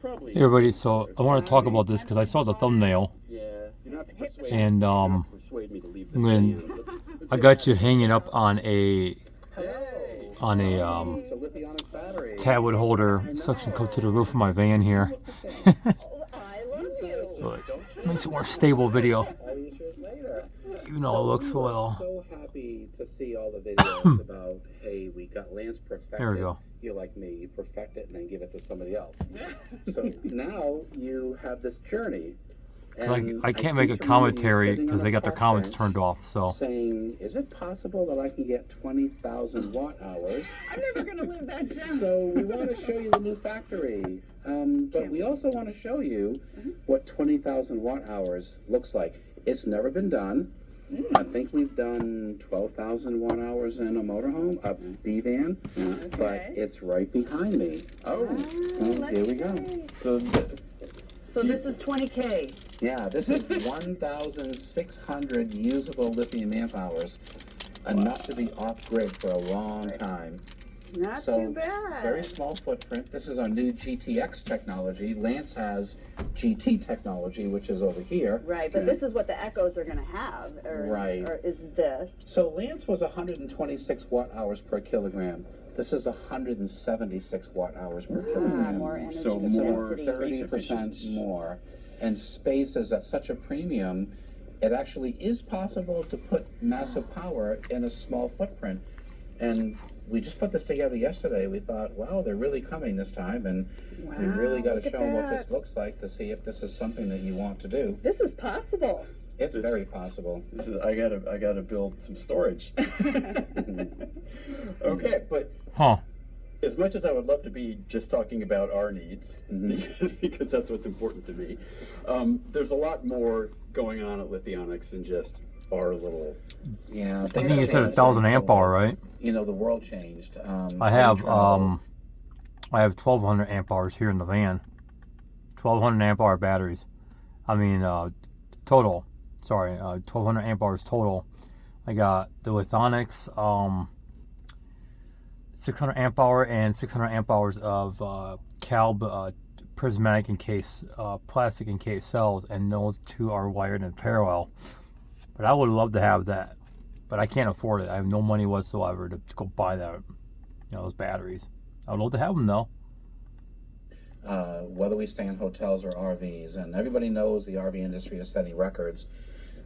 probably. Hey everybody, so I want to talk about this because I saw the thumbnail, Yeah, you don't have to persuade and me. You don't have to persuade me to leave this when sand. I got you hanging up on a Hey. It's a lithonics battery. tablet holder suction cup to the roof of my van here. I love you. So it makes a more stable video. All these years later. You know, it looks we were well. so happy to see all the videos about, hey, we got Lance perfected. There we go. You're like me, you perfect it and then give it to somebody else. So now you have this journey. And I can't see make a three commentary sitting because on they a got their park comments bench turned off. So saying, is it possible that I can get 20,000 watt hours? I'm never going to live that down. So we want to show you the new factory, but we also want to show you what 20,000 watt hours looks like. It's never been done. I think we've done 12,000 watt hours in a motorhome, a B-van, but it's right behind me. Oh, Here we go. so So this is 20K. Yeah, this is 1,600 usable lithium amp hours, enough to be off-grid for a long time. Not So, too bad. very small footprint. This is our new GTX technology. Lance has GT technology, which is over here. Right, but this is what the Echoes are going to have. Right. Or is this? So Lance was 126 watt hours per kilogram. This is 176 watt hours per kilogram. More energy So It's about more density. space 30% efficient. more. And space is at such a premium, it actually is possible to put massive power in a small footprint. And we just put this together yesterday. We thought, wow, they're really coming this time, and we really got to look at show them what that. this looks like to see if this is something that you want to do. This is possible. It's This- very possible. This is I gotta build some storage. Okay, but huh? as much as I would love to be just talking about our needs, Mhm. because that's what's important to me, there's a lot more going on at Lithonics than just our little. Yeah, I think you said 1,000 amp hour, right? You know, the world changed. I have 1,200 amp hours here in the van. 1,200 amp hour batteries. I mean, total. Sorry, 1,200 amp hours total. I got the Lithonics 600 amp hour and 600 amp hours of Calb prismatic encased plastic encased cells, and those two are wired in parallel. But I would love to have that, but I can't afford it. I have no money whatsoever to go buy that. Those batteries. I would love to have them though. Whether we stay in hotels or RVs, and everybody knows the RV industry is setting records.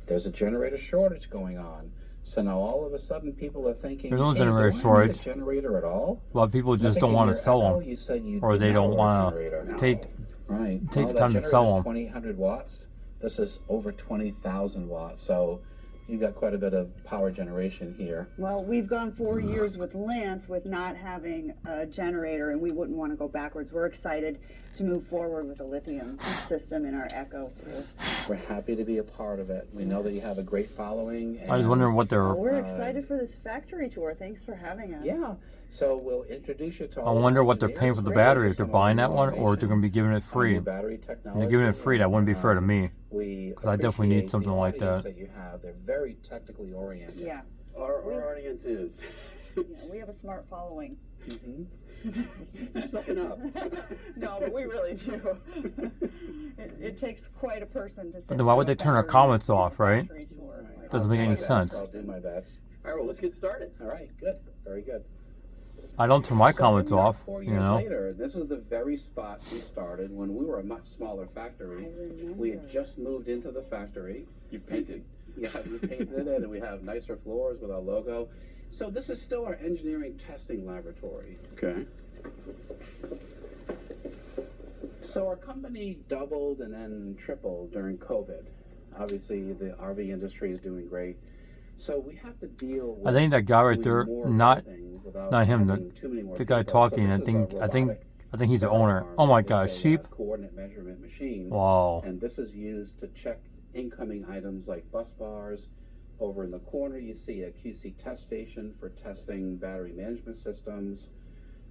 There's a generator shortage going on. So now all of a sudden people are thinking, There's no hey, generator do I need shortage. a generator at all? A lot of people just don't want to sell them, You said you or they don't want to take right. take Well, the time to that sell generator's them. 2,800 watts. This is over 20,000 watts. So you've got quite a bit of power generation here. Well, we've gone 4 years with Lance with not having a generator, and we wouldn't want to go backwards. We're excited to move forward with a lithium system in our Echo too. We're happy to be a part of it. We know that you have a great following. I was wondering what they're. Well, we're excited for this factory tour. Thanks for having us. Yeah. So we'll introduce you to I all wonder the what they're paying for the engineers, battery. If they're some of buying the that one, or if they're going to be giving it automation, free. new battery If technology. they're giving it free, that wouldn't be fair to me. We 'Cause I definitely need appreciate something the like audience that. you have. They're very technically oriented. Yeah. Our audience is. Yeah, we have a smart following. Mhm. Something up. No, but we really do. It takes quite a person to. But then why would they turn our comments off, right? Doesn't make any sense. I'll do my best. All right, well, let's get started. All right, good, very good. I don't turn my So comments here we are off. 4 You years know. later, this is the very spot we started when we were a much smaller factory. We had just moved into the factory. You've painted. Yeah, we painted it, and we have nicer floors with our logo. So this is still our engineering testing laboratory. Okay. So our company doubled and then tripled during COVID. Obviously, the RV industry is doing great. So we have to deal with I think that guy right doing there, more not things without not him, having too many more the guy people. talking. So I this is think our I think robotic I think he's the owner. arm. Oh my It's gosh, a, sheep! coordinate measurement machine. Wow. And this is used to check incoming items like bus bars. Over in the corner, you see a QC test station for testing battery management systems.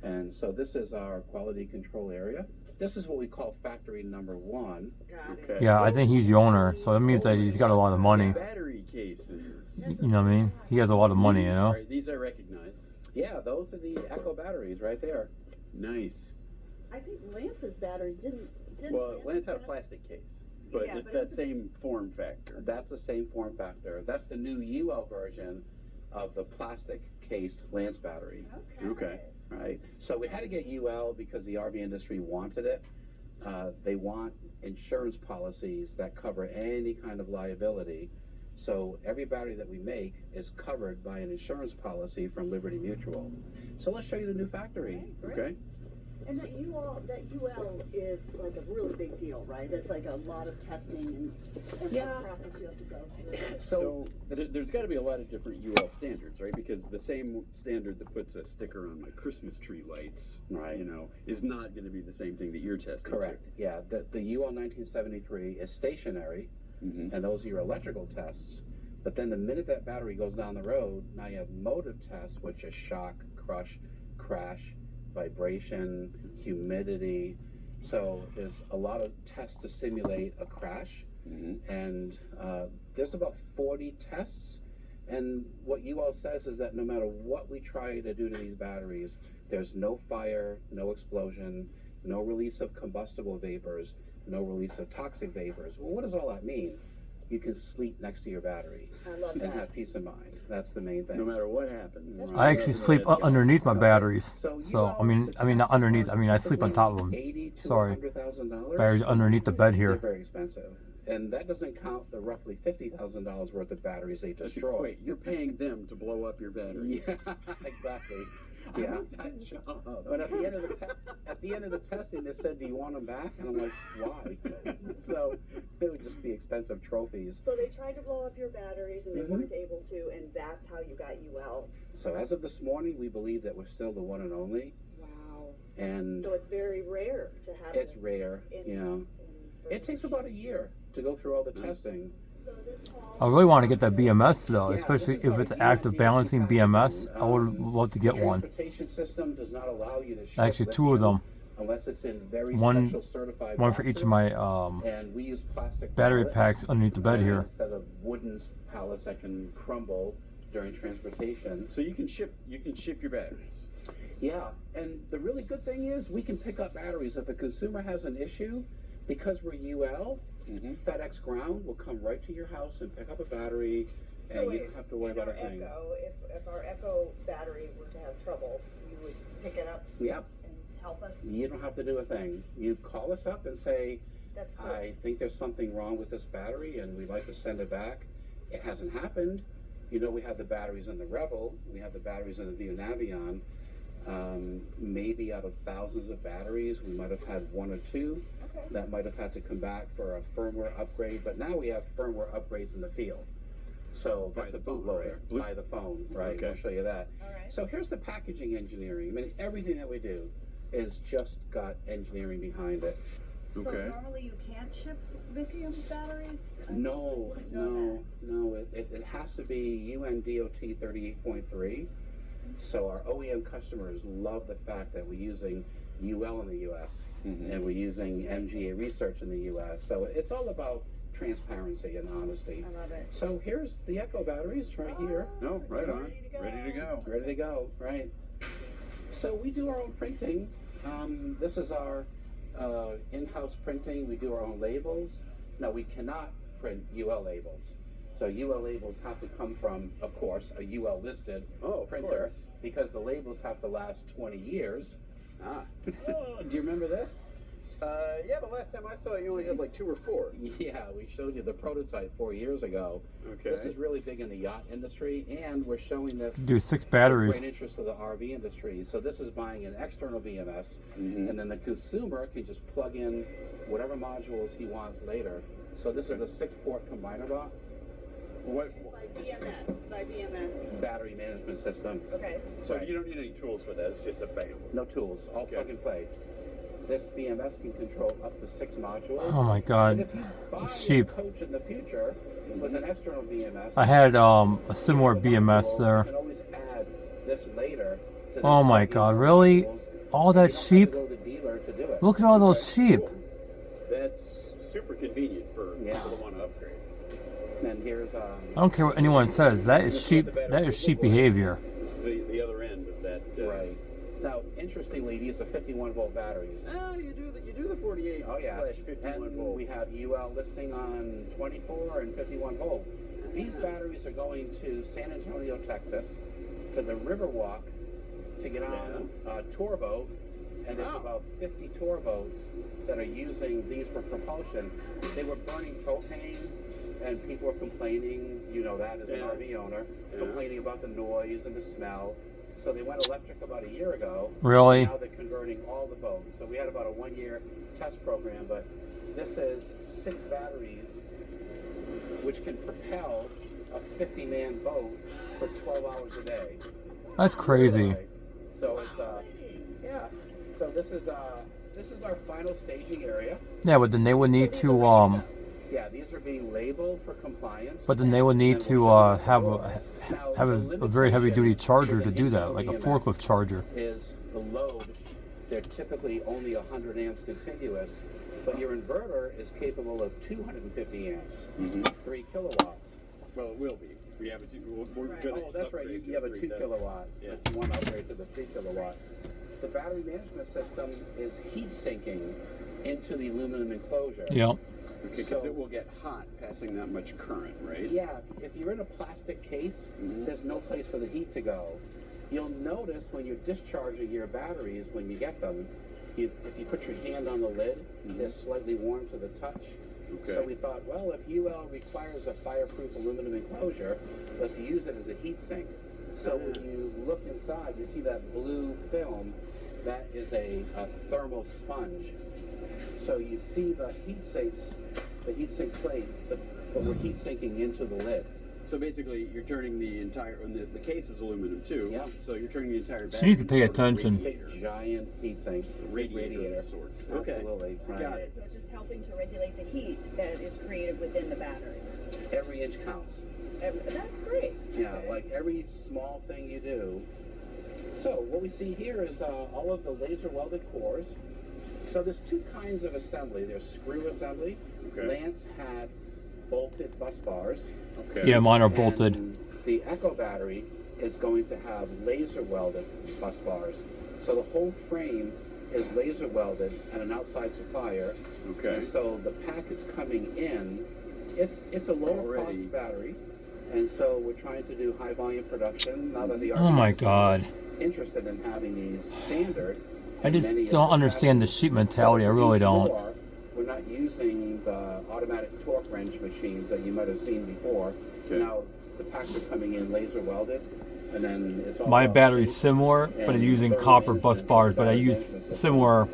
And so this is our quality control area. This is what we call factory number 1. Okay. Yeah, I think he's the owner, so that means that he's got a lot of money. Battery cases. You know what I mean? He has a lot of money, you know. These I recognize. Yeah, those are the Echo batteries right there. Nice. I think Lance's batteries didn't. Well, Lance had a plastic case, but Yeah, it's but that it's a- same form factor. That's the same form factor. That's the new UL version of the plastic cased Lance battery. Okay. Right? So we had to get UL because the RV industry wanted it. They want insurance policies that cover any kind of liability. So every battery that we make is covered by an insurance policy from Liberty Mutual. So let's show you the new factory. Okay. And that UL is like a really big deal, right? It's like a lot of testing and Yeah. process you have to go through. So there's got to be a lot of different UL standards, right? Because the same standard that puts a sticker on my Christmas tree lights, Right. is not going to be the same thing that you're testing. Correct. Yeah. The UL 1973 is stationary, Mm-hmm. and those are your electrical tests. But then the minute that battery goes down the road, now you have motive tests, which is shock, crash, vibration, humidity. So there's a lot of tests to simulate a crash. Mm-hmm. And there's about 40 tests. And what UL says is that no matter what we try to do to these batteries, there's no fire, no explosion, no release of combustible vapors, no release of toxic vapors. Well, what does all that mean? You can sleep next to your battery I love and that. have peace of mind. That's the main thing. No matter what happens. I actually sleep underneath my batteries. So UL, I mean the not tests underneath. are I mean I sleep on top of them. $80,000 to Sorry. $100,000. Batteries underneath the bed They're here. very expensive. And that doesn't count the roughly $50,000 worth of batteries they destroy. Wait, you're paying them to blow up your batteries. Yeah, exactly. I Yeah. want that job. But at the end of the testing, they said, "Do you want them back?" And I'm like, "Why?" So it would just be expensive trophies. So they tried to blow up your batteries and they Mhm. weren't able to, and that's how you got UL. So as of this morning, we believe that we're still the one and only, Wow. and So it's very rare to have it's this rare. It takes about a year to go through all the testing. So this fall, I really want to get that BMS though, Yeah, especially this is if our it's active UNDP balancing BMS. packaging. I would love to get The one. transportation system does not allow you to ship Actually, two of lithium them. unless it's in very One- special certified One for each of boxes. my And we use plastic battery pallets, packs underneath the bed here. instead of wooden pallets that can crumble during transportation. So you can ship your batteries. Yeah, and the really good thing is we can pick up batteries. If a consumer has an issue, because we're UL, Mm-hmm. FedEx Ground will come right to your house and pick up a battery, and you don't have to worry about a thing. If our Echo battery were to have trouble, you would pick it up Yep, and help us. you don't have to do a thing. You call us up and say, That's cool. I think there's something wrong with this battery and we'd like to send it back. It hasn't happened. We have the batteries in the Rebel, we have the batteries in the View Navion. Maybe out of thousands of batteries, we might have had one or two Okay. that might have had to come back for a firmware upgrade, but now we have firmware upgrades in the field. So By that's the a phone, bootloader right? by the phone, right? Okay. I'll show you that. All right. So here's the packaging engineering. I mean, everything that we do is just got engineering behind it. So Okay. normally you can't ship lithium batteries? No, I didn't know no. It has to be UNDOT 38.3. So our OEM customers love the fact that we're using UL in the U.S. Mhm. and we're using MGA research in the U.S. So it's all about transparency and honesty. that. I love it. So here's the Echo batteries right here, No, right on. Ready to go. Ready to go. ready to go, right? So we do our own printing. This is our in-house printing. We do our own labels. Now we cannot print UL labels. So UL labels have to come from, of course, a UL listed Oh, of printer course. because the labels have to last 20 years. Ah. Oh, do you remember this? Yeah, but last time I saw it, you only had like 2 or 4. Yeah, we showed you the prototype 4 years ago. Okay. This is really big in the yacht industry, and we're showing this Do 6 with batteries. great interest of the RV industry. So this is buying an external BMS, Mhm. and then the consumer can just plug in whatever modules he wants later. So this is a 6-port combiner box, What? By BMS. battery management system. Okay. So Right. you don't need any tools for that. It's just a bam. No tools, all Okay. plug and play. This BMS can control up to 6 modules. Oh my And god. if you buy Sheep. a coach in the future with an external BMS, I had a similar BMS you there. can always add this later to the Oh my god, really? modules. All that You don't have to sheep? go to the dealer to do it. Look at all those sheep. That's super convenient for Yeah. people that want to upgrade. And here's I don't care what anyone says. That is sheep. That is sheep behavior. This is the other end of that. right. Now, interestingly, these are 51 volt batteries. Oh, you do the 48 Oh yeah, slash 51 and volts. we have UL listing on 24 and 51 volt. These batteries are going to San Antonio, Texas, for the Riverwalk to get on a tour boat, and there's about 50 tour boats that are using these for propulsion. They were burning propane, and people were complaining, you know that as an RV owner, complaining about the noise and the smell. So they went electric about a year ago. Really? Now they're converting all the boats. So we had about a 1-year test program, but this is 6 batteries which can propel a 50-man boat for 12 hours a day. That's crazy. Right. So it's yeah. So this is our final staging area. Yeah, but then they would need to Yeah, these are being labeled for compliance. but then they would need to have a very heavy duty charger to do that, like a forklift charger. Is the load? They're typically only 100 amps continuous, but your inverter is capable of 250 amps, 3 kilowatts. Well, it will be. We have we're going to Oh, that's right. You have a 2 kilowatt. Yeah. If you want to upgrade to the 3 kilowatt. The battery management system is heat sinking into the aluminum enclosure. Yeah. Okay, because So- it will get hot passing that much current, right? Yeah, if you're in a plastic case, there's no place for the heat to go. You'll notice when you're discharging your batteries, when you get them, if you put your hand on the lid, they're slightly warm to the touch. Okay. So we thought, well, if UL requires a fireproof aluminum enclosure, let's use it as a heat sink. So when you look inside, you see that blue film, that is a thermal sponge. So you see the heat sink plate, but we're heat sinking into the lid. So basically, you're turning the entire, and the case is aluminum too. Yeah. So you're turning the entire battery. So you need to pay into sort of a attention. radiator. Big giant heat sink, Radiator of sorts. Okay. Absolutely. Right. Got it. So it's just helping to regulate the heat that is created within the battery. Every inch counts. That's great. Yeah, like every small thing you do. So what we see here is all of the laser welded cores. So there's 2 kinds of assembly. There's screw assembly. Okay. Lance had bolted bus bars. Okay. Yeah, mine are bolted. And the Echo battery is going to have laser welded bus bars. So the whole frame is laser welded and an outside supplier. Okay. And so the pack is coming in. It's a lower Already. cost battery, and so we're trying to do high volume production now that the Oh my RV God. is interested in having these standard. I just Many of don't the understand the batteries. sheet mentality. I So really these don't. 4, we're not using the automatic torque wrench machines that you might have seen before. Okay. Now the packs are coming in laser welded, and then it's all My about battery's heat. similar, but I'm And using thermal copper bus management, bars. But I battery use management system. similar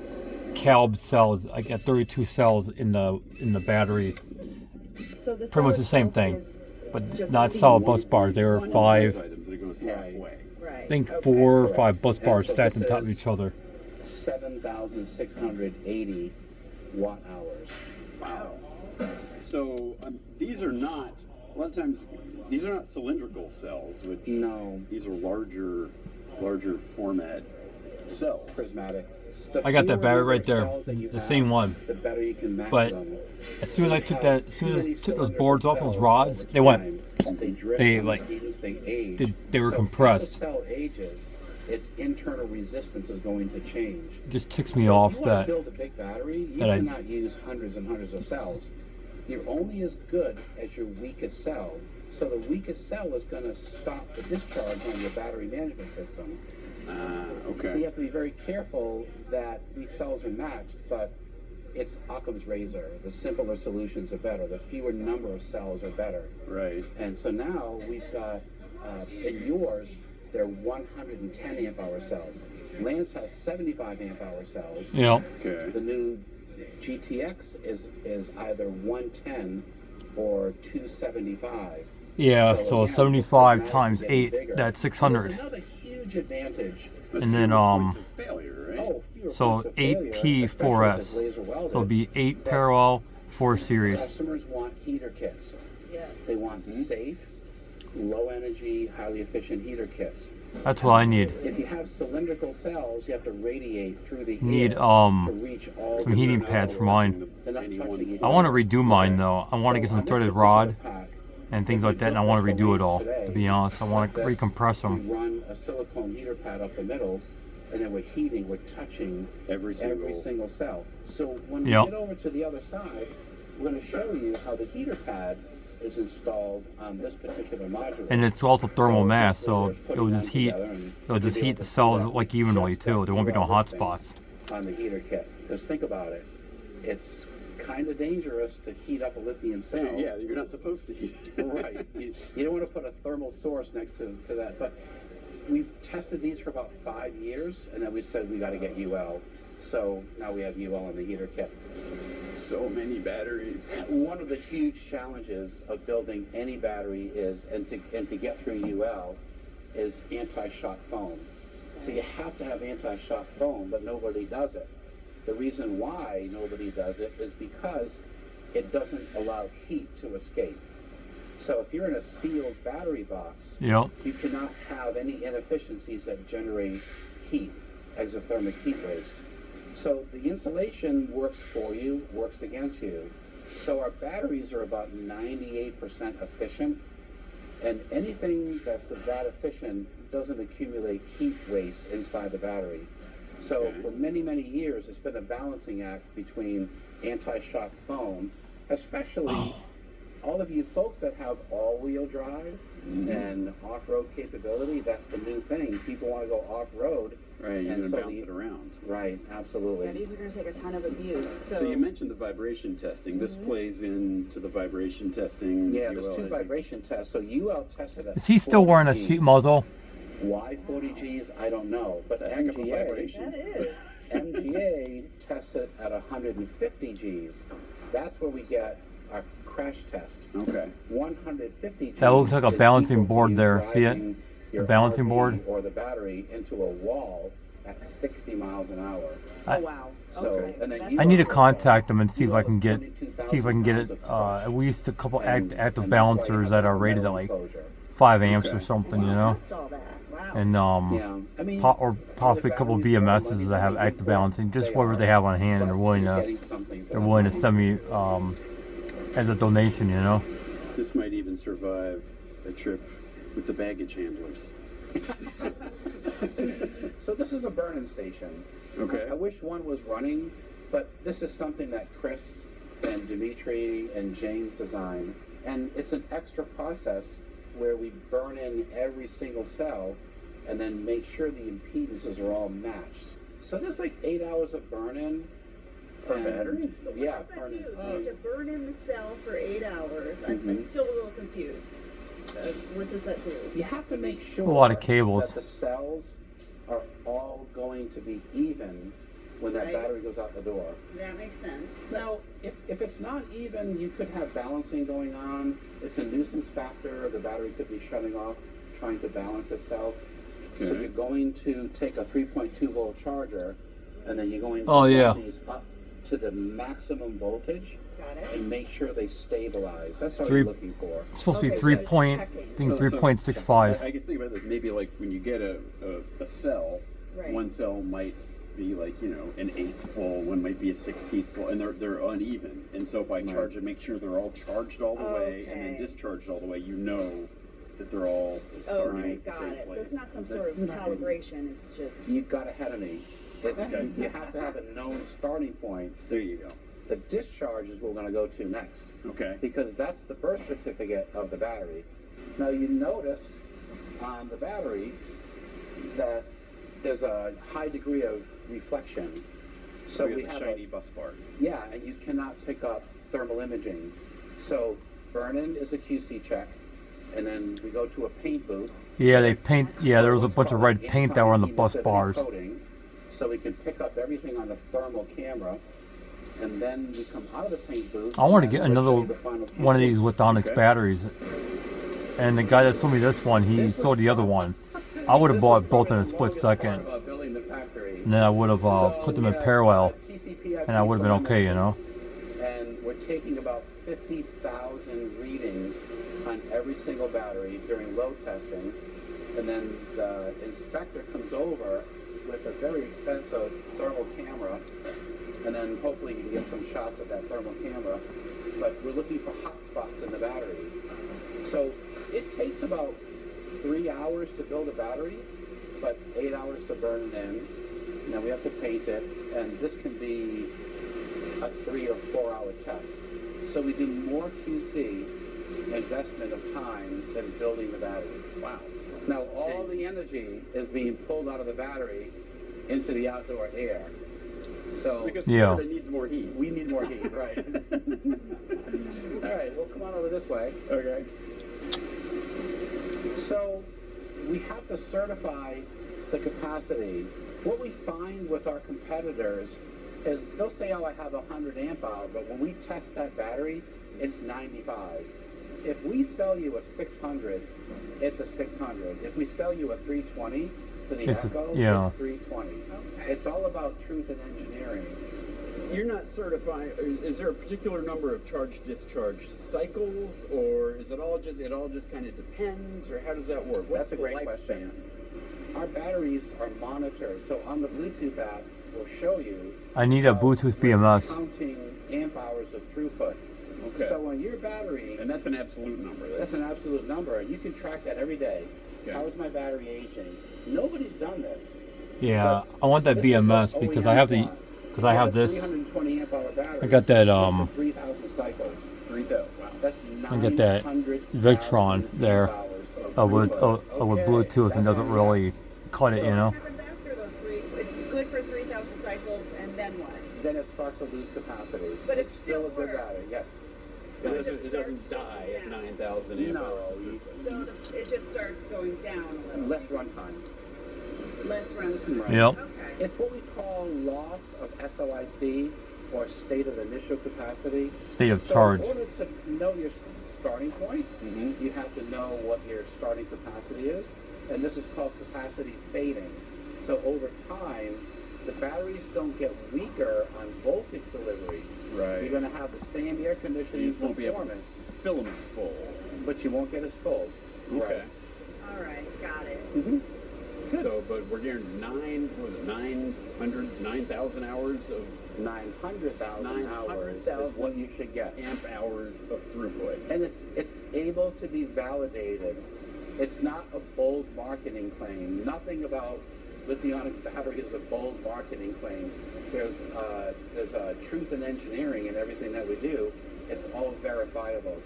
CALB cells. I got 32 cells in the battery, So the pretty much the same solid thing, is but just not these solid bus bars. They were one of Those 5, items that it goes halfway. right. I think Okay. 4 or Correct. 5 bus And bars so stacked this on top of is- each other. 7,680 watt hours. Wow. So these are not. A lot of times, these are not cylindrical cells, which No, these are larger format cells. prismatic. I got that battery right there, the same one. The better you can match But them. As soon as I took those boards off those rods, they went. They, like, they age. they were So compressed. As a cell ages, its internal resistance is going to change. It just ticks me So off if you want that to build a big battery, you that I- cannot use hundreds and hundreds of cells. You're only as good as your weakest cell. So the weakest cell is going to stop the discharge on your battery management system. So you Okay. have to be very careful that these cells are matched, but it's Occam's razor. The simpler solutions are better. The fewer number of cells are better. Right. And so now we've got, in yours, they're 110 amp hour cells. Lance has 75 amp hour cells. you know. Okay. The new GTX is either 110 or 275. Yeah, So so again, 75 the times prismatics are getting 8, bigger. that's There's 600. another huge advantage. That's And then, fewer points of failure, right? Oh, fewer So points of failure, 8P4S. especially if it's laser welded. So it'll be 8 parallel, 4 series. Customers want heater kits. Yes. They want safe, low energy, highly efficient heater kits. That's what I need. If you have cylindrical cells, you have to radiate through the Need air to reach all some the heating cells. pads for mine. They're not touching each I want to other. redo mine though. I want to get So some on this threaded particular rod pack, and things like that, and I want to redo it all. To be honest, I want to recompress them. We run a silicone heater pad up the middle, and then we're heating, we're touching Every single cell. So when we Yep. get over to the other side, we're going to show you how the heater pad is installed on this particular module. And it's also thermal So mass, basically, so we're it putting will them just heat. together and It'll just you'll be heat able the to cells set up like evenly just too. that There won't be no UL hot listing spots. on the heater kit. Just think about it. It's kind of dangerous to heat up a lithium cell. Yeah, you're not supposed to heat. Right. You don't want to put a thermal source next to that. But we tested these for about 5 years, and then we said we got to get UL. So now we have UL on the heater kit. So many batteries. One of the huge challenges of building any battery is, and to get through UL, is anti-shock foam. So you have to have anti-shock foam, but nobody does it. The reason why nobody does it is because it doesn't allow heat to escape. So if you're in a sealed battery box, Yep. you cannot have any inefficiencies that generate heat, exothermic heat waste. So the insulation works for you, works against you. So our batteries are about 98% efficient, and anything that's that efficient doesn't accumulate heat waste inside the battery. So Okay. for many, many years, it's been a balancing act between anti-shock foam, especially all of you folks that have all-wheel drive and off-road capability. That's the new thing. People want to go off-road. Right, you're And going to so bounce it around. Right, absolutely. Yeah, these are going to take a ton of abuse. So you mentioned the vibration testing. This plays into the vibration testing. Yeah, UL there's two has- vibration tests. So UL tested at Is he still 40 wearing a Gs. seat muzzle? Why 40 Gs? I don't know. But It's a heck of a MGA, vibration. That is. MGA tested at 150 Gs. That's where we get our crash test. Okay. 150 Gs. That looks like a is balancing equal to board you there. See it? driving The your balancing RV board? or the battery into a wall at 60 miles an hour. Oh, wow. So, Okay. and then That's you I need to also- contact them and see if UL I is can get 22,000 it pounds at least a couple and- active and that's why you balancers have that a are rated metal at like enclosure. 5 amps or Okay. something, you Wow, know, missed all that. Wow. and Yeah, I mean, or possibly a couple of batteries are BMSs money that have making active balancing, imports. just whatever they have on hand, and but they're willing you're to getting something for they're that willing to money. send me as a donation, you know. This might even survive a trip with the baggage handlers. So this is a burn-in station. Okay. I wish one was running, but this is something that Chris and Dimitri and James designed. And it's an extra process where we burn in every single cell and then make sure the impedances are all matched. So there's like 8 hours of burn-in. Per and- battery? Yeah, What does that burn-in. do? So you have to burn in the cell for 8 hours. I'm Mhm. still a little confused. What does that do? You have to make sure A lot of cables. that the cells are all going to be even when that Right. battery goes out the door. That makes sense. But Now, if it's not even, you could have balancing going on. It's a nuisance factor. The battery could be shutting off, trying to balance itself. So Okay. you're going to take a 3.2 volt charger, and then you're going to Oh, put yeah. these up to the maximum voltage got it. and make sure they stabilize. That's what Three- you're looking for. It's supposed to be Okay, so 3 it's point, I checking. think So- 3.65. I guess think about it. Maybe like when you get a cell, Right. one cell might be like, you know, an eighth full, one might be a 16th full, and they're uneven. And so if I charge it, make sure they're all charged all the way and then Okay. discharged all the way, you know that they're all starting Okay, at the got same it. place. So it's not some Is that- sort of calibration. It's just. You got ahead of me. You have to have a known starting point. There you go. The discharge is what we're going to go to next, Okay. because that's the birth certificate of the battery. Now you noticed on the battery that there's a high degree of reflection. So we we have have a shiny bus bar. yeah, and you cannot pick up thermal imaging. So burn-in is a QC check, and then we go to a paint booth. Yeah, they paint. Yeah, there was a What's bunch of called red paint that were on the bus anti-emissivity bars. coating, so we can pick up everything on the thermal camera, and then we come out of the paint booth. I want to and get we'll show another you the final one of QC. these lithonics Okay. batteries. And the guy that sold me this one, he sold the other one. I would have This bought was both in a probably the split longest part second, about building the factory. and then I would have So put them in we have, parallel, TCP and I would have been okay, you know. And we're taking about 50,000 readings on every single battery during load testing. And then the inspector comes over with a very expensive thermal camera. And then hopefully you can get some shots of that thermal camera. But we're looking for hot spots in the battery. So it takes about 3 hours to build a battery, but 8 hours to burn it in. Now we have to paint it, and this can be a 3 or 4 hour test. So we do more QC investment of time than building the battery. Wow. Now all the energy is being pulled out of the battery into the outdoor air. So Because Yeah. Florida needs more heat. we need more heat, right? All right, well, come on over this way. Okay. So we have to certify the capacity. What we find with our competitors is they'll say, oh, I have 100 amp hour, but when we test that battery, it's 95. If we sell you a 600, it's a 600. If we sell you a 320 for the It's Echo, yeah. it's 320. Okay. It's all about truth and engineering. You're not certifying. Is there a particular number of charge-discharge cycles, or is it all just kind of depends, or how does that work? What's That's a the great lifespan? question. Our batteries are monitored. So on the Bluetooth app, we'll show you. I need a how Bluetooth we're BMS. Counting amp hours of throughput. Okay. So on your battery, And that's an absolute number. that's an absolute number, and you can track that every day. Okay. How is my battery aging? Nobody's done this. Yeah, I want that This is BMS what because OEMs I have the want. because I You have a this. 320 amp hour battery. I got that That's 3,000 cycles. 3,000. Wow. That's I get that 900,000 Victron there amp hours of with throughput. with Okay. Bluetooth and That's doesn't on really cut it, you know. What happens after those three? It's good for 3,000 cycles, and then what? Then it starts to lose capacity. But it it's still a still good works. battery. Yes. It doesn't die at 9,000 amp No, hours. So it just starts going down a little. less runtime. Less runtime. Right. Yep. Okay. It's what we call loss of SOIC, or state of initial capacity. State of So charge. in order to know your starting point, Mm-hmm. you have to know what your starting capacity is, and this is called capacity fading. So over time, the batteries don't get weaker on voltage delivery. Right. You're going to have the same air You conditioning just won't be able to performance, fill them as full. but you won't get as full. Okay. All right. Got it. Mm-hmm. So, but we're getting 9,000 hours of 900,000 hours 900,000 is what you should get. amp hours of throughput. And it's able to be validated. It's not a bold marketing claim. Nothing about lithonics battery is a bold marketing claim. There's a truth in engineering in everything that we do. It's all verifiable.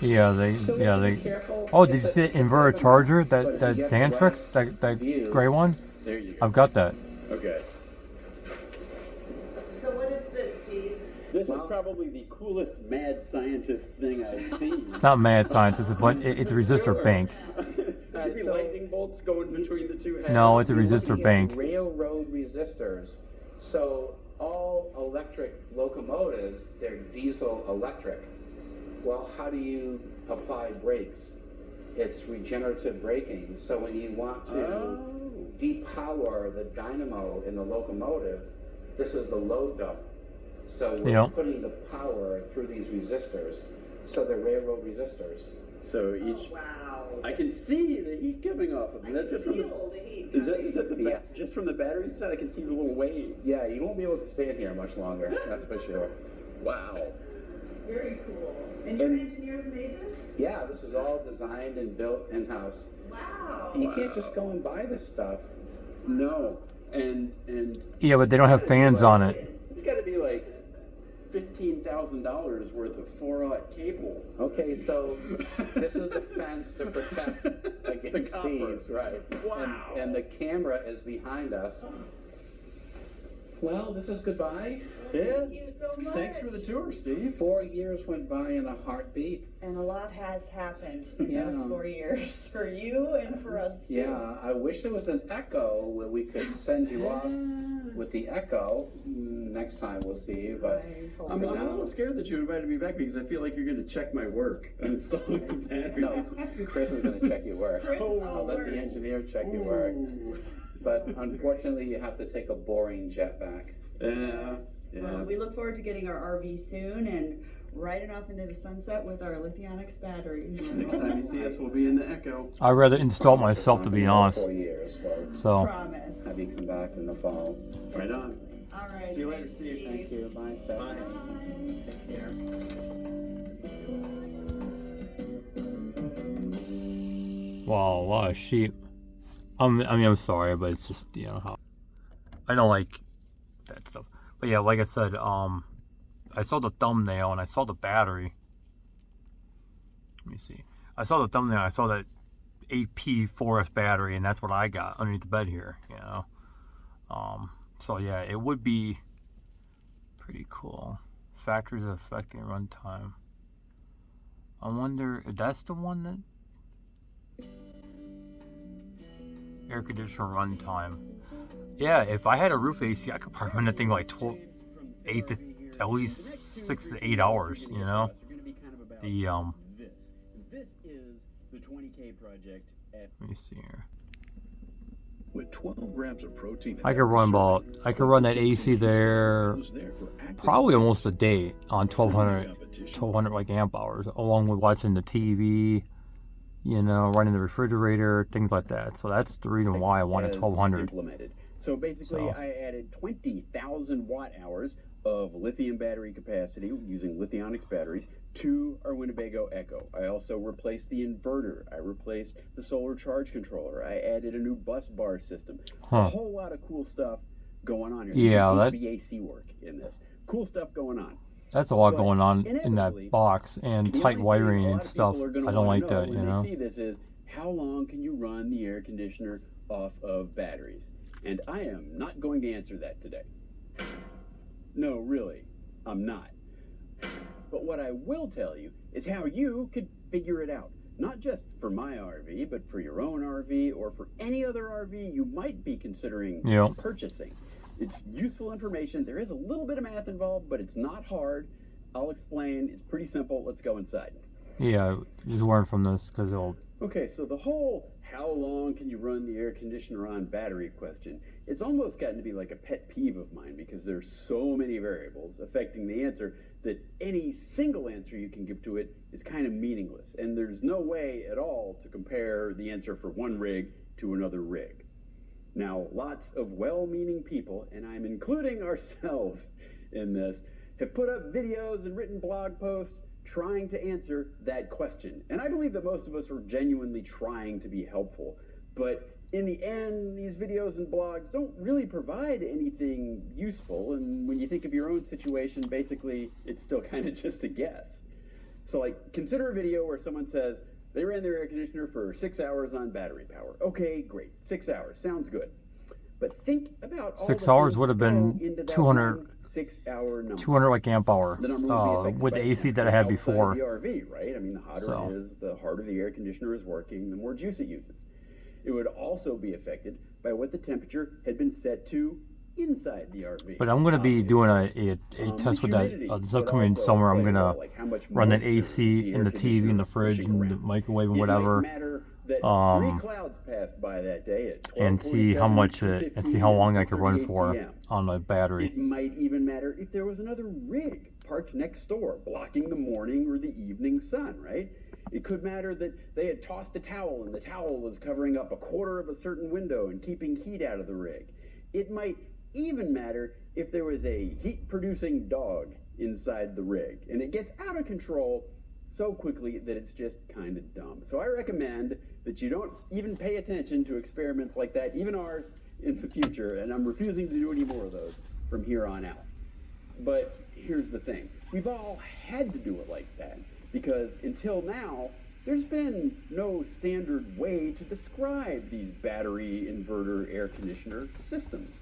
Yeah, they So we yeah have to be they. careful. Oh, did It's you a- see it's a inverter bit of a charger? mess, but That if that you get the Xantrix, right that view- gray one. There you go. I've got that. Okay. So what is this, Steve? This Well- is probably the coolest mad scientist thing I've seen. It's not mad science, but it's a resistor bank. There should be lightning bolts going between the two heads. No, it's a You're resistor looking at bank. Railroad resistors. So all electric locomotives, they're diesel electric. Well, how do you apply brakes? It's regenerative braking. So when you want to Oh. depower the dynamo in the locomotive, this is the load dump. So we're Yeah. putting the power through these resistors. So they're railroad resistors. So each, Oh, wow. I can see the heat coming off of it. That's just from the. Feel the heat. Is that the Yeah. just from the battery side? I can see the little waves. Yeah, you won't be able to stand here much longer, that's for sure. Wow. Very cool. And your engineers made this? Yeah, this is all designed and built in-house. Wow. You can't just go and buy this stuff. No, and Yeah, but they don't have fans on it. it's got to be like $15,000 worth of 4-aught cable. Okay, so this is the fence to protect The against copper. thieves, right? Wow. And the camera is behind us. Well, this is goodbye. Yeah. Thank you so much. Thanks for the tour, Steve. 4 years went by in a heartbeat. And a lot has happened in Yeah. those 4 years for you and for us too. Yeah, I wish there was an Echo where we could send you off with the Echo. Next time we'll see you, but I'm a little scared that you invited me back because I feel like you're going to check my work and installing the batteries. no, Chris is going to check your work. Chris is all I'll let the work. engineer check your work. Ooh. But unfortunately, you have to take a boring jet back. Yeah. Well, we look forward to getting our RV soon and riding off into the sunset with our lithonics batteries. Next time you see us, we'll be in the Echo. I'd rather install it myself, to be honest. 4 years, folks. So Promise. Have you come back in the fall? Right on. All right. See you later, Steve. Thank you. Bye, Stephanie. Take care. wow, a lot of sheep. I'm sorry, but it's just, you know, how I don't like that stuff. But yeah, like I said, I saw the thumbnail and I saw the battery. Let me see. I saw the thumbnail. I saw that 8P4S battery, and that's what I got underneath the bed here. You know. So yeah, it would be pretty cool. Factors affecting runtime. I wonder if that's the one that air conditioner runtime. Yeah, if I had a roof AC, I could probably run that thing like 8 to at least 6 to 8 hours. You know. The This is the 20K project. Let me see here. With 12 grams of protein, I could run that AC there probably almost a day on 1200 like amp hours, along with watching the TV, you know, running the refrigerator, things like that. So that's the reason why I wanted 1200. Implemented. So basically, I added 20,000 watt hours of lithium battery capacity using lithonics batteries to our Winnebago Echo. I also replaced the inverter. I replaced the solar charge controller. I added a new bus bar system. A whole lot of cool stuff going on here. Yeah, There's HVAC work in this. Cool stuff going on. That's a lot going on in that box, and tight wiring and stuff. I don't like that, you know. When they see this is, how long can you run the air conditioner off of batteries? And I am not going to answer that today. No, really, I'm not. But what I will tell you is how you could figure it out. Not just for my RV, but for your own RV or for any other RV you might be considering purchasing. It's useful information. There is a little bit of math involved, but it's not hard. I'll explain. It's pretty simple. Let's go inside. Yeah, just learn from this because it'll... Okay, so the whole how long can you run the air conditioner on battery question, it's almost gotten to be like a pet peeve of mine because there's so many variables affecting the answer that any single answer you can give to it is kind of meaningless. And there's no way at all to compare the answer for one rig to another rig. Now, lots of well-meaning people, and I'm including ourselves in this, have put up videos and written blog posts trying to answer that question. And I believe that most of us are genuinely trying to be helpful. But in the end, these videos and blogs don't really provide anything useful. And when you think of your own situation, basically, it's still kind of just a guess. So like, consider a video where someone says, they ran their air conditioner for 6 hours on battery power. Okay, great, 6 hours, sounds good. But think about all 6 hours would have been 200 6-hour number. 200 like amp hour with the AC that I had before. The RV, right? I mean, the hotter it is, the harder the air conditioner is working, the more juice it uses. It would also be affected by what the temperature had been set to inside the RV. But I'm going to be doing a test with that this upcoming summer. I'm going to run that AC in the TV, in the fridge, and the microwave and whatever. That 3 clouds passed by that day at and see how much and see how long I could run for on the battery. It might even matter if there was another rig parked next door, blocking the morning or the evening sun, right? It could matter that they had tossed a towel and the towel was covering up a quarter of a certain window and keeping heat out of the rig. It might even matter if there was a heat-producing dog inside the rig, and it gets out of control so quickly that it's just kind of dumb. So I recommend that you don't even pay attention to experiments like that, even ours, in the future, and I'm refusing to do any more of those from here on out. But here's the thing. We've all had to do it like that, because until now, there's been no standard way to describe these battery inverter air conditioner systems.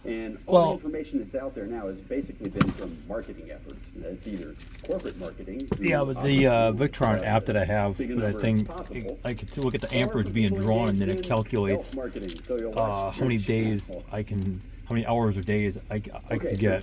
And all the information that's out there now has basically been from marketing efforts. It's either corporate marketing. Yeah, but the Victron app that I have for that thing, I can look at the amperage being drawn, and then it calculates how many days I can, how many hours or days I can get.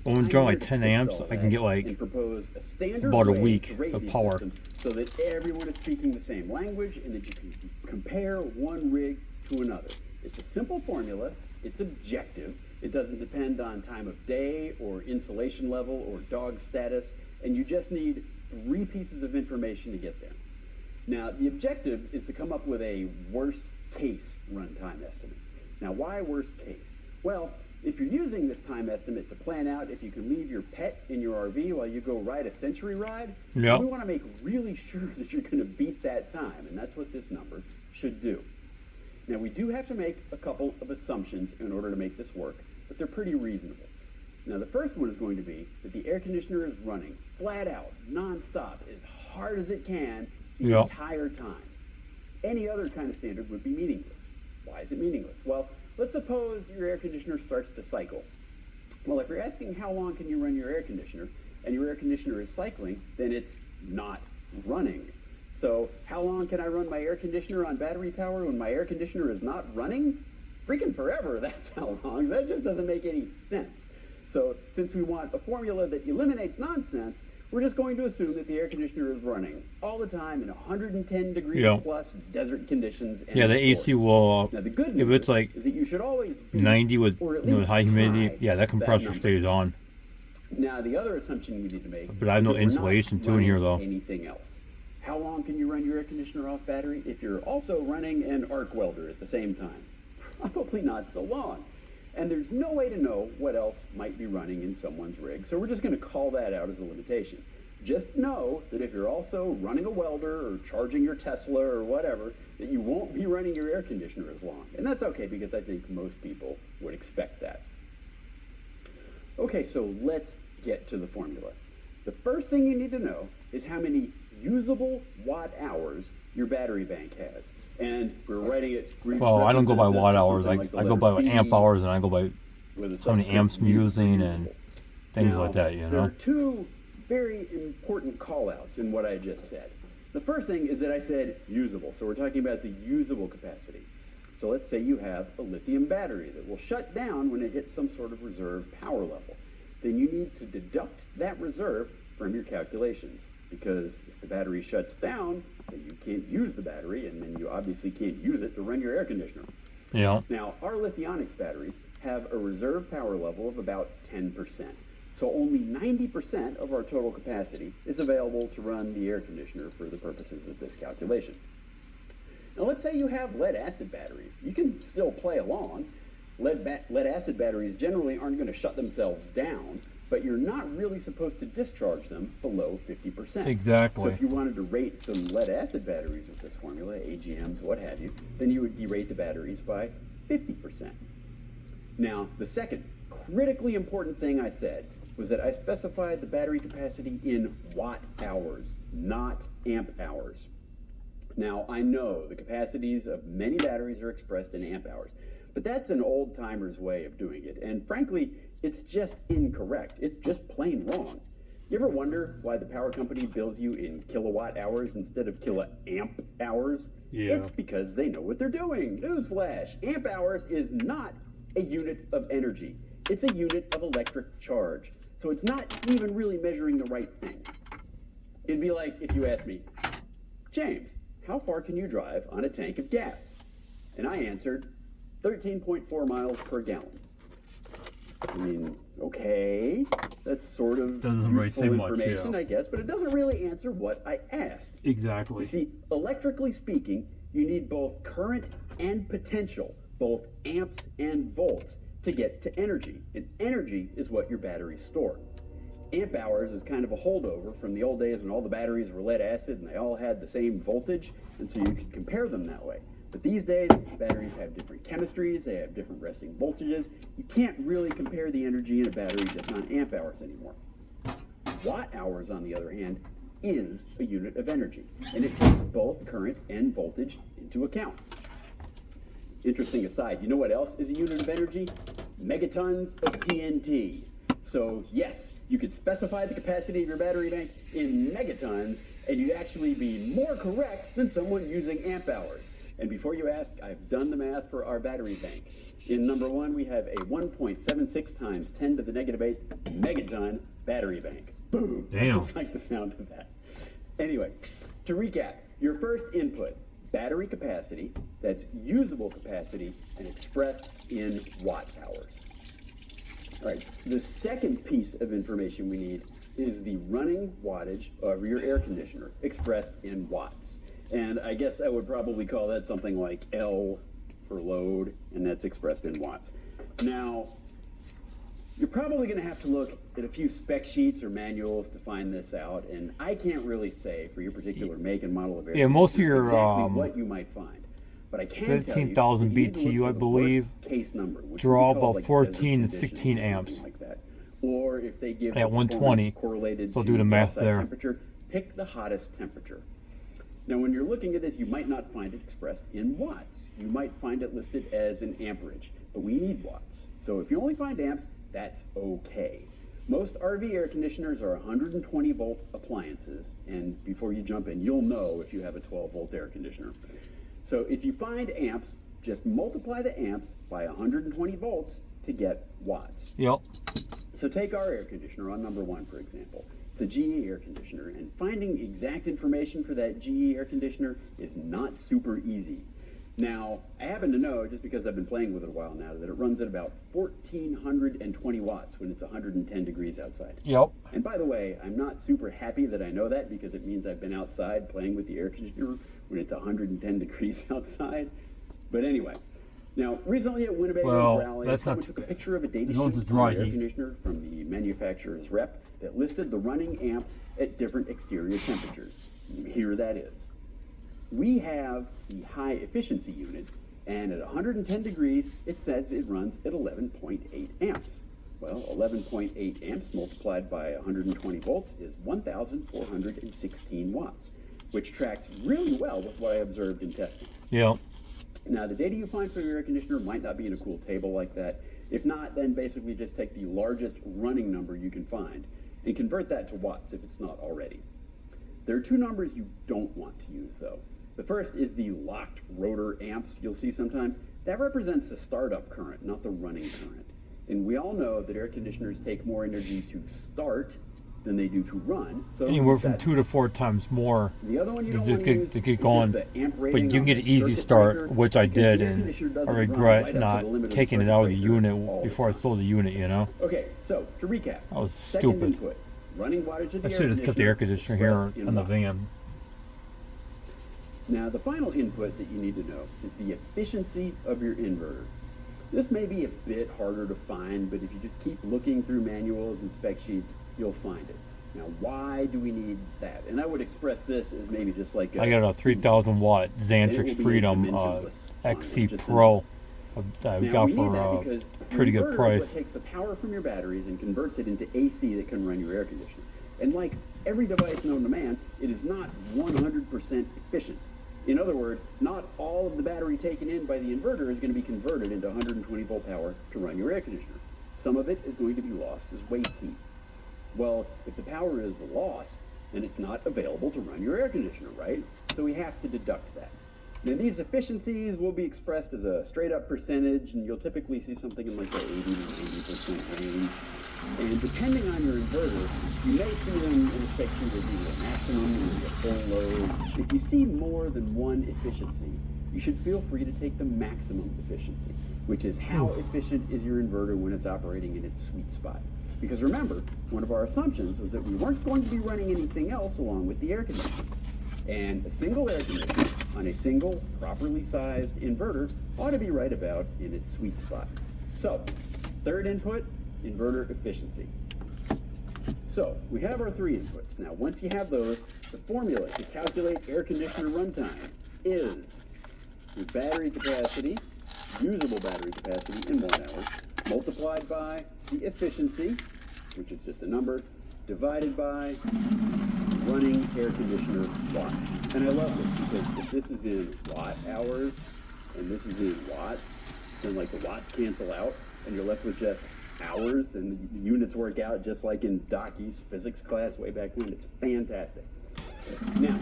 When I'm drawing like 10 amps, I can get like about a week of power. So that everyone is speaking the same language and that you can compare one rig to another. It's a simple formula. It's objective. It doesn't depend on time of day or insulation level or dog status, and you just need 3 pieces of information to get there. Now, the objective is to come up with a worst case runtime estimate. Now, why worst case? Well, if you're using this time estimate to plan out if you can leave your pet in your RV while you go ride a century ride, we want to make really sure that you're going to beat that time, and that's what this number should do. Now, we do have to make a couple of assumptions in order to make this work, but they're pretty reasonable. Now, the first one is going to be that the air conditioner is running flat out, nonstop, as hard as it can the Yep. entire time. Any other kind of standard would be meaningless. Why is it meaningless? Well, let's suppose your air conditioner starts to cycle. Well, if you're asking how long can you run your air conditioner, and your air conditioner is cycling, then it's not running. So how long can I run my air conditioner on battery power when my air conditioner is not running? Freaking forever, that's how long. That just doesn't make any sense. So since we want a formula that eliminates nonsense, we're just going to assume that the air conditioner is running all the time in 110 degree Yeah. plus desert conditions. And Yeah, the storage. AC will. Now the good If news it's like is that you should always be 90 with or at with high least humidity, high yeah, that compressor number. stays on. Now the other assumption you need to make. But I have is no that we're not insulation too in here, running though. Anything else? How long can you run your air conditioner off battery if you're also running an arc welder at the same time? Probably not so long. And there's no way to know what else might be running in someone's rig, so we're just going to call that out as a limitation. Just know that if you're also running a welder or charging your Tesla or whatever, that you won't be running your air conditioner as long. And that's okay because I think most people would expect that. Okay, so let's get to the formula. The first thing you need to know is how many usable watt hours your battery bank has. And we're writing it. Well, I don't go by represented watt as hours. something like the I go by letter amp P hours, and I go by with a how many subscript amps I'm U for using and usable. things Now, like that. You there are know. two very important call-outs in what I just said. The first thing is that I said usable, so we're talking about the usable capacity. So let's say you have a lithium battery that will shut down when it hits some sort of reserve power level. Then you need to deduct that reserve from your calculations, because if the battery shuts down, then you can't use the battery, and then you obviously can't use it to run your air conditioner. You know. Now, our lithonics batteries have a reserve power level of about 10%. So only 90% of our total capacity is available to run the air conditioner for the purposes of this calculation. Now, let's say you have lead-acid batteries. You can still play along. Lead-acid batteries generally aren't going to shut themselves down, but you're not really supposed to discharge them below 50%. Exactly. So if you wanted to rate some lead-acid batteries with this formula, AGMs, what have you, then you would derate the batteries by 50%. Now, the second critically important thing I said was that I specified the battery capacity in watt hours, not amp hours. Now, I know the capacities of many batteries are expressed in amp hours, but that's an old-timer's way of doing it, and frankly, it's just incorrect. It's just plain wrong. You ever wonder why the power company bills you in kilowatt hours instead of kiloamp hours? Yeah. It's because they know what they're doing. Newsflash, amp hours is not a unit of energy. It's a unit of electric charge. So it's not even really measuring the right thing. It'd be like if you asked me, James, how far can you drive on a tank of gas? And I answered, 13.4 miles per gallon. I mean, okay, that's sort of Doesn't really useful say much, information, yeah. I guess, but it doesn't really answer what I asked. Exactly. You see, electrically speaking, you need both current and potential, both amps and volts, to get to energy. And energy is what your batteries store. Amp hours is kind of a holdover from the old days when all the batteries were lead acid and they all had the same voltage, and so you could compare them that way. But these days, batteries have different chemistries, they have different resting voltages. You can't really compare the energy in a battery just on amp hours anymore. Watt hours, on the other hand, is a unit of energy, and it takes both current and voltage into account. Interesting aside, you know what else is a unit of energy? Megatons of TNT. So yes, you could specify the capacity of your battery bank in megatons, and you'd actually be more correct than someone using amp hours. And before you ask, I've done the math for our battery bank. In number one, we have a 1.76 times 10 to the negative 8 megaton battery bank. Boom! Damn. Just like the sound of that. Anyway, to recap, your first input, battery capacity, that's usable capacity, and expressed in watt hours. All right, the second piece of information we need is the running wattage of your air conditioner, expressed in watts. And I guess I would probably call that something like L for load, and that's expressed in watts. Now, you're probably going to have to look at a few spec sheets or manuals to find this out, and I can't really say for your particular make and model of air Yeah, most of conditioner your, exactly what you might find. But I can tell you, 15,000 if you need to look BTU, for I the believe. worst case number, which Draw would be called, about like, 14 desert to 16 conditions or amps. something like that. Or if they give At the 120, performance correlated so to do the math outside there. temperature, pick the hottest temperature. Now, when you're looking at this, you might not find it expressed in watts. You might find it listed as an amperage, but we need watts. So if you only find amps, that's okay. Most RV air conditioners are 120 volt appliances, and before you jump in, you'll know if you have a 12 volt air conditioner. So if you find amps, just multiply the amps by 120 volts to get watts. Yep. So take our air conditioner on number 1, for example. It's a GE air conditioner, and finding exact information for that GE air conditioner is not super easy. Now, I happen to know, just because I've been playing with it a while now, that it runs at about 1420 watts when it's 110 degrees outside. Yep. And by the way, I'm not super happy that I know that, because it means I've been outside playing with the air conditioner when it's 110 degrees outside. But anyway, now recently at Winnebago Well, Rally, that's someone not took a picture of a data as long as sheet it's from dry the air heat. conditioner from the manufacturer's rep that listed the running amps at different exterior temperatures. Here that is. We have the high efficiency unit, and at 110 degrees, it says it runs at 11.8 amps. Well, 11.8 amps multiplied by 120 volts is 1,416 watts, which tracks really well with what I observed in testing. Yep. Now, the data you find for your air conditioner might not be in a cool table like that. If not, then basically just take the largest running number you can find and convert that to watts if it's not already. There are 2 numbers you don't want to use, though. The first is the locked rotor amps you'll see sometimes. That represents the startup current, not the running current. And we all know that air conditioners take more energy to start than they do to run. So Anywhere from that- 2 to 4 times more the other one you to don't just want to use get is going. the amp But rating you on can get the an easy circuit start, breaker, which I because did, the air and conditioner I doesn't run regret right up to not the limit of the taking it circuit out of the breaker unit all the before I time. sold the unit, you know? Okay, so to recap, That was second stupid. input, running wattage of the I should have just kept the air conditioner here expressed in in the watts. van. Now, the final input that you need to know is the efficiency of your inverter. This may be a bit harder to find, but if you just keep looking through manuals and spec sheets, you'll find it. Now, why do we need that? And I would express this as maybe just like I got a 3,000 watt Then it Xantrix will be a Freedom dimensionless XC just as- Pro that we Now, got we need for that a because pretty your good inverter price. is what takes the power from your batteries and converts it into AC that can run your air conditioner. And like every device known to man, it is not 100% efficient. In other words, not all of the battery taken in by the inverter is going to be converted into 120 volt power to run your air conditioner. Some of it is going to be lost as waste heat. Well, if the power is lost, then it's not available to run your air conditioner, right? So we have to deduct that. Now, these efficiencies will be expressed as a straight up percentage, and you'll typically see something in like the 80 to 90% range. And depending on your inverter, you may see them in a spec sheet as either a maximum or a full load. If you see more than one efficiency, you should feel free to take the maximum efficiency, which is how efficient is your inverter when it's operating in its sweet spot. Because remember, one of our assumptions was that we weren't going to be running anything else along with the air conditioner. And a single air conditioner on a single, properly sized inverter ought to be right about in its sweet spot. So, third input, inverter efficiency. So, we have our 3 inputs. Now, once you have those, the formula to calculate air conditioner runtime is your battery capacity, usable battery capacity in watt hours, multiplied by the efficiency, which is just a number, divided by running air conditioner watts. And I love this because if this is in watt hours and this is in watts, then like the watts cancel out and you're left with just hours and the units work out just like in Docky's physics class way back when. It's fantastic. Now,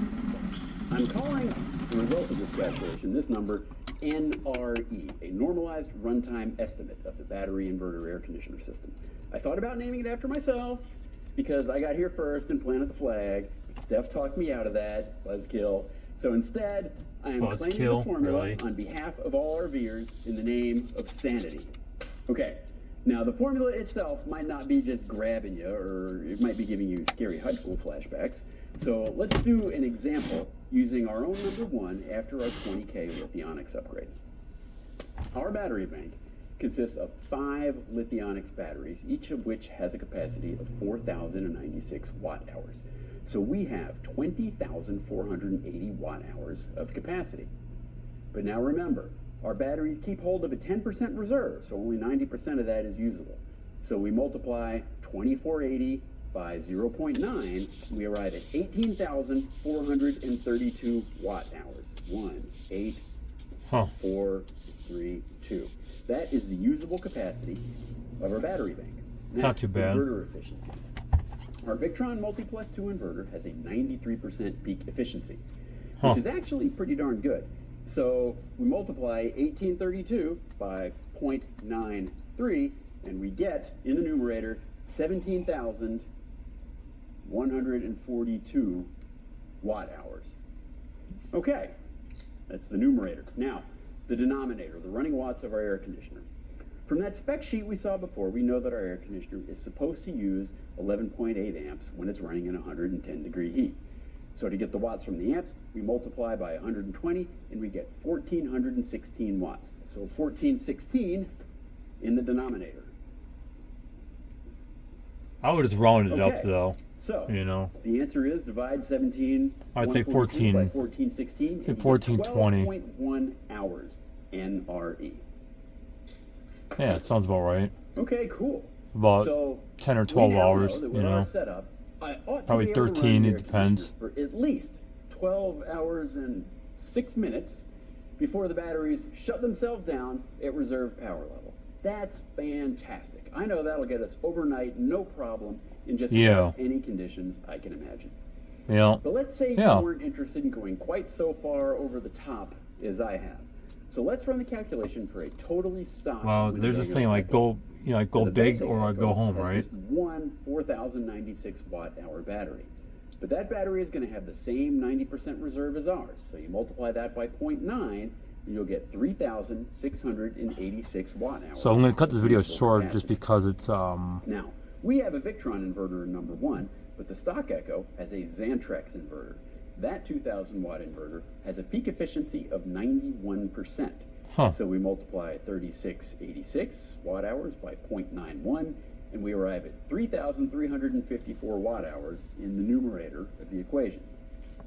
I'm calling the result of this calculation, this number, NRE, a normalized runtime estimate of the battery inverter air conditioner system. I thought about naming it after myself because I got here first and planted the flag. Steph talked me out of that, buzzkill. So instead, I am claiming Buzzkill, this formula really? on behalf of all RVers in the name of sanity. Okay, now the formula itself might not be just grabbing you, or it might be giving you scary high school flashbacks. So let's do an example using our own number 1 after our 20K lithonics upgrade. Our battery bank consists of 5 lithonics batteries, each of which has a capacity of 4,096 watt hours. So we have 20,480 watt hours of capacity. But now remember, our batteries keep hold of a 10% reserve, so only 90% of that is usable. So we multiply 2480 by 0.9, we arrive at 18,432 watt hours. 1,8,432. That is the usable capacity of our battery bank. Now, Not too bad. Inverter efficiency. Our Victron Multi Plus 2 inverter has a 93% peak efficiency, which is actually pretty darn good. So we multiply 1832 by 0.93, and we get, in the numerator, 17,142 watt hours. Okay, that's the numerator. Now, the denominator, the running watts of our air conditioner. From that spec sheet we saw before, we know that our air conditioner is supposed to use 11.8 amps when it's running in 110 degree heat. So to get the watts from the amps, we multiply by 120 and we get 1,416 watts. So 1416 in the denominator. I would just round it up Okay. though. So You know, the answer is divide 17. I'd say 142 by 14. 1416. Say 1420. 12.1 hours NRE. Yeah, it sounds about right. Okay, cool. About So 10 or we 12 now hours, know that you with our know. setup, I ought Probably to be able to 13, run the it air depends. conditioner for at least 12 hours and 6 minutes before the batteries shut themselves down at reserve power level. That's fantastic. I know that'll get us overnight, no problem, in just about any conditions I can imagine. Yeah. But let's say Yeah. you weren't interested in going quite so far over the top as I have. So let's run the calculation for a totally stock. Well, there's this Winnebago thing like Echo. go, you know, like go The big basic or Echo go home, has right? just one 4,096 watt hour battery. But that battery is going to have the same 90% reserve as ours. So you multiply that by 0.9, and you'll get 3,686 watt hours. So I'm gonna cut this video usable short just capacity. because it's Now, we have a Victron inverter number 1, but the stock Echo has a Xantrex inverter. That 2,000 watt inverter has a peak efficiency of 91%. Huh. So we multiply 3686 watt hours by 0.91, and we arrive at 3,354 watt hours in the numerator of the equation.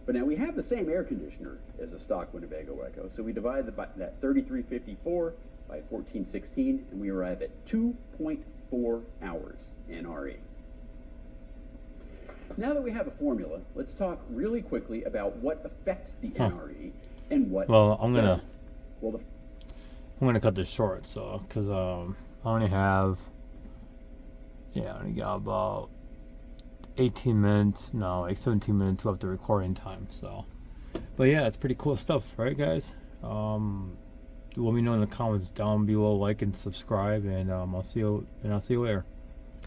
But now we have the same air conditioner as a stock Winnebago Echo, so we divide that 3354 by 1416, and we arrive at 2.4 hours NRE. Now that we have a formula, let's talk really quickly about what affects the NRE and what Well, I'm gonna- doesn't. Well, I'm gonna cut this short, so because I only have, I only got about 18 minutes, no, like 17 minutes left of recording time. So, but yeah, it's pretty cool stuff, right, guys? Let me know in the comments down below, like and subscribe, and I'll see you later.